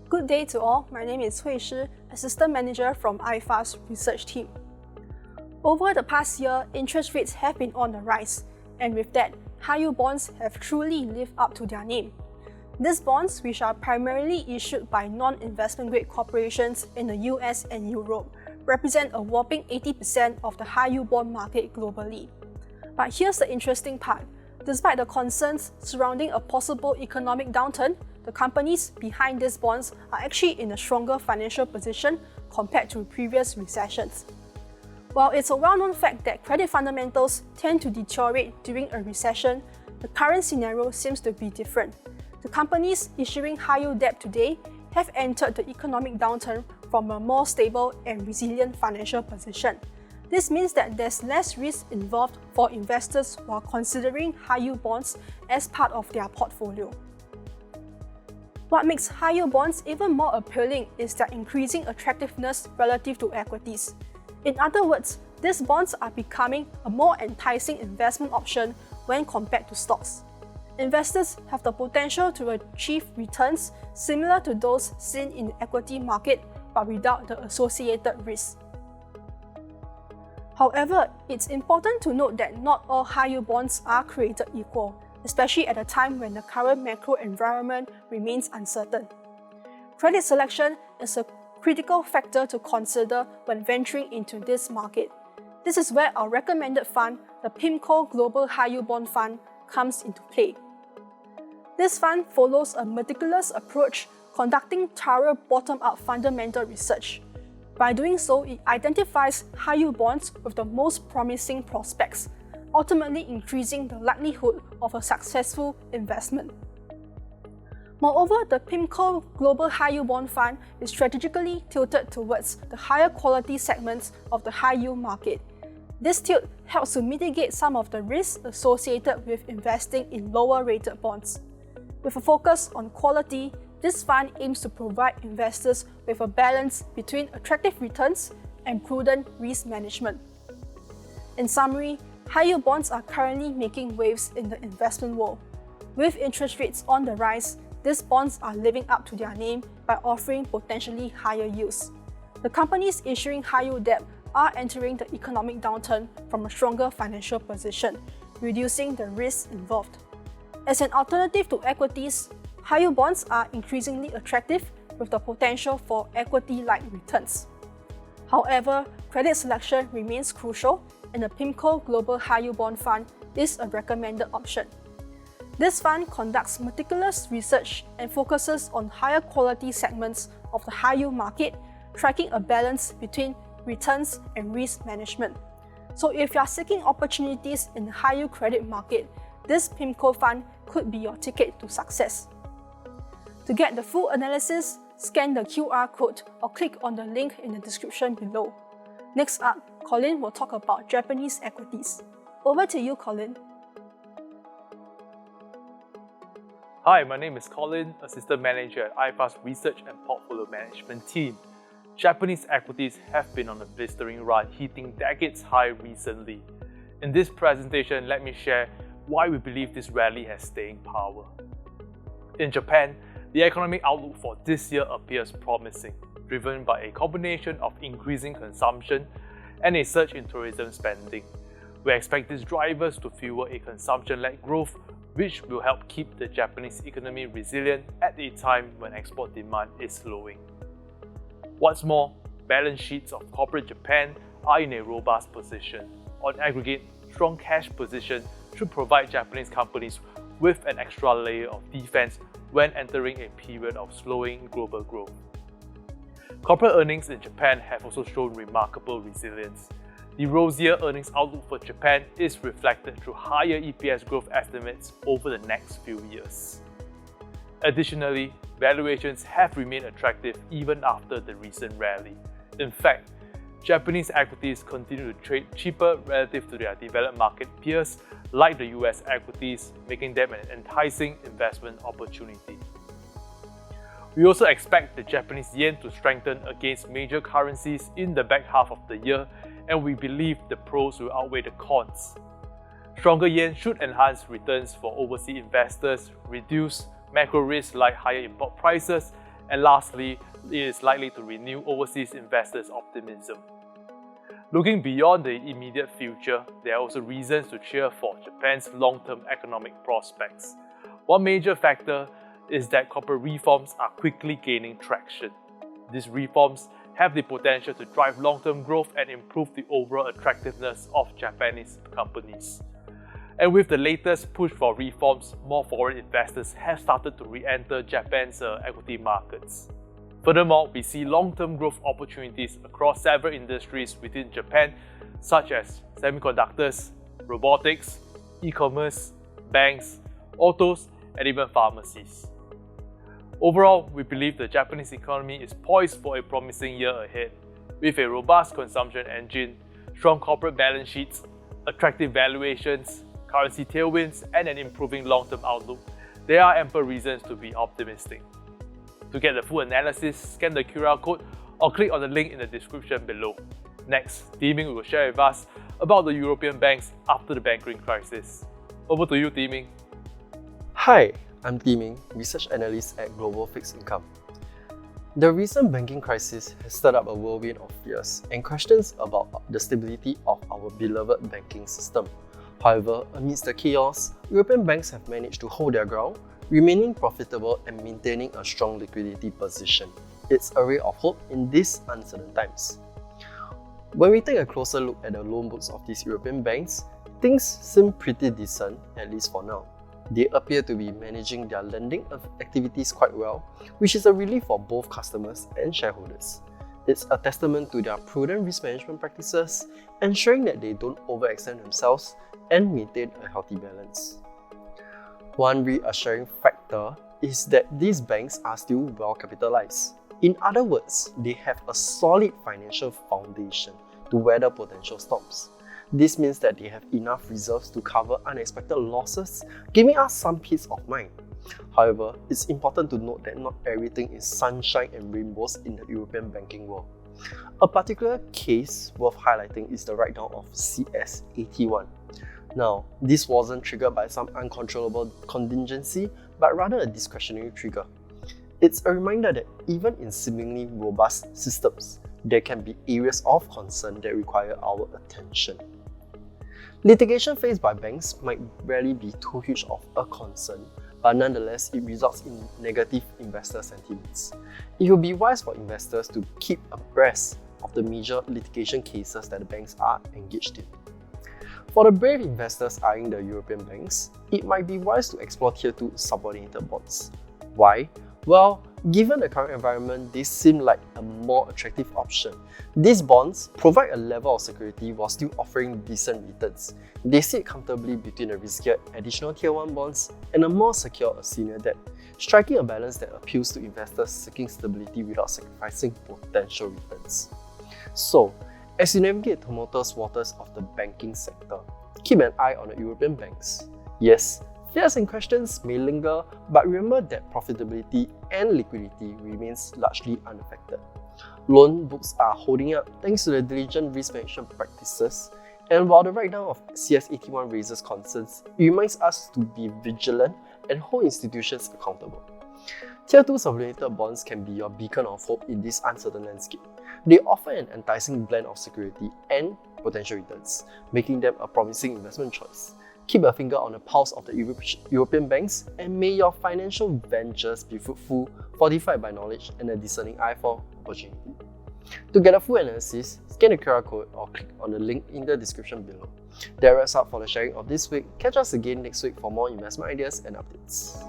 Good day to all. My name is Hui Shi, Assistant Manager from iFAST Research Team. Over the past year, interest rates have been on the rise, and with that, high-yield bonds have truly lived up to their name. These bonds, which are primarily issued by non-investment grade corporations in the US and Europe, represent a whopping 80% of the high-yield bond market globally. But here's the interesting part. Despite the concerns surrounding a possible economic downturn, the companies behind these bonds are actually in a stronger financial position compared to previous recessions. While it's a well-known fact that credit fundamentals tend to deteriorate during a recession, the current scenario seems to be different. The companies issuing high-yield debt today have entered the economic downturn from a more stable and resilient financial position. This means that there's less risk involved for investors who are considering high-yield bonds as part of their portfolio. What makes high-yield bonds even more appealing is their increasing attractiveness relative to equities. In other words, these bonds are becoming a more enticing investment option when compared to stocks. Investors have the potential to achieve returns similar to those seen in the equity market, but without the associated risk. However, it's important to note that not all high-yield bonds are created equal, especially at a time when the current macro environment remains uncertain. Credit selection is a critical factor to consider when venturing into this market. This is where our recommended fund, the PIMCO Global High Yield Bond Fund, comes into play. This fund follows a meticulous approach, conducting thorough bottom-up fundamental research. By doing so, it identifies high-yield bonds with the most promising prospects, ultimately increasing the likelihood of a successful investment. Moreover, the PIMCO Global High Yield Bond Fund is strategically tilted towards the higher quality segments of the high-yield market. This tilt helps to mitigate some of the risks associated with investing in lower-rated bonds. With a focus on quality, this fund aims to provide investors with a balance between attractive returns and prudent risk management. In summary, high-yield bonds are currently making waves in the investment world. With interest rates on the rise, these bonds are living up to their name by offering potentially higher yields. The companies issuing high-yield debt are entering the economic downturn from a stronger financial position, reducing the risks involved. As an alternative to equities, high-yield bonds are increasingly attractive with the potential for equity-like returns. However, credit selection remains crucial, and the PIMCO Global High Yield Bond Fund is a recommended option. This fund conducts meticulous research and focuses on higher quality segments of the high-yield market, striking a balance between returns and risk management. So if you are seeking opportunities in the high-yield credit market, this PIMCO fund could be your ticket to success. To get the full analysis, scan the QR code or click on the link in the description below. Next up, Colin will talk about Japanese equities. Over to you, Colin. Hi, my name is Colin, Assistant Manager at iFAST Research and Portfolio Management Team. Japanese equities have been on a blistering run, hitting decades high recently. In this presentation, let me share why we believe this rally has staying power. In Japan, the economic outlook for this year appears promising, driven by a combination of increasing consumption and a surge in tourism spending. We expect these drivers to fuel a consumption-led growth, which will help keep the Japanese economy resilient at a time when export demand is slowing. What's more, balance sheets of corporate Japan are in a robust position. On aggregate, strong cash position should provide Japanese companies with an extra layer of defense when entering a period of slowing global growth. Corporate earnings in Japan have also shown remarkable resilience. The ROSIER earnings outlook for Japan is reflected through higher EPS growth estimates over the next few years. Additionally, valuations have remained attractive even after the recent rally. In fact, Japanese equities continue to trade cheaper relative to their developed market peers like the US equities, making them an enticing investment opportunity. We also expect the Japanese yen to strengthen against major currencies in the back half of the year, and we believe the pros will outweigh the cons. Stronger yen should enhance returns for overseas investors, reduce macro risks like higher import prices, And lastly, it is likely to renew overseas investors' optimism. Looking beyond the immediate future, there are also reasons to cheer for Japan's long-term economic prospects. One major factor is that corporate reforms are quickly gaining traction. These reforms have the potential to drive long-term growth and improve the overall attractiveness of Japanese companies. And with the latest push for reforms, more foreign investors have started to re-enter Japan's equity markets. Furthermore, we see long-term growth opportunities across several industries within Japan, such as semiconductors, robotics, e-commerce, banks, autos, and even pharmacies. Overall, we believe the Japanese economy is poised for a promising year ahead. With a robust consumption engine, strong corporate balance sheets, attractive valuations, currency tailwinds, and an improving long-term outlook, there are ample reasons to be optimistic. To get the full analysis, scan the QR code or click on the link in the description below. Next, Teaming will share with us about the European banks after the banking crisis. Over to you, Teaming. Hi, I'm Teaming, Research Analyst at Global Fixed Income. The recent banking crisis has stirred up a whirlwind of fears and questions about the stability of our beloved banking system. However, amidst the chaos, European banks have managed to hold their ground, remaining profitable and maintaining a strong liquidity position. It's a ray of hope in these uncertain times. When we take a closer look at the loan books of these European banks, things seem pretty decent, at least for now. They appear to be managing their lending activities quite well, which is a relief for both customers and shareholders. It's a testament to their prudent risk management practices, ensuring that they don't overextend themselves and maintain a healthy balance. One reassuring factor is that these banks are still well capitalized. In other words, they have a solid financial foundation to weather potential storms. This means that they have enough reserves to cover unexpected losses, giving us some peace of mind. However, it's important to note that not everything is sunshine and rainbows in the European banking world. A particular case worth highlighting is the write-down of CS81. Now, this wasn't triggered by some uncontrollable contingency, but rather a discretionary trigger. It's a reminder that even in seemingly robust systems, there can be areas of concern that require our attention. Litigation faced by banks might rarely be too huge of a concern, but nonetheless, it results in negative investor sentiments. It will be wise for investors to keep abreast of the major litigation cases that the banks are engaged in. For the brave investors eyeing the European banks, it might be wise to explore Tier 2 subordinated bonds. Why? Well, given the current environment, they seem like a more attractive option. These bonds provide a level of security while still offering decent returns. They sit comfortably between the riskier additional Tier 1 bonds and a more secure senior debt, striking a balance that appeals to investors seeking stability without sacrificing potential returns. So, as you navigate tumultuous waters of the banking sector, keep an eye on the European banks. Yes, fears and questions may linger, but remember that profitability and liquidity remains largely unaffected. Loan books are holding up thanks to the diligent risk management practices, and while the write-down of CS81 raises concerns, it reminds us to be vigilant and hold institutions accountable. Tier 2 subordinated bonds can be your beacon of hope in this uncertain landscape. They offer an enticing blend of security and potential returns, making them a promising investment choice. Keep a finger on the pulse of the European banks, and may your financial ventures be fruitful, fortified by knowledge and a discerning eye for opportunity. To get a full analysis, scan the QR code or click on the link in the description below. That wraps up for the sharing of this week. Catch us again next week for more investment ideas and updates.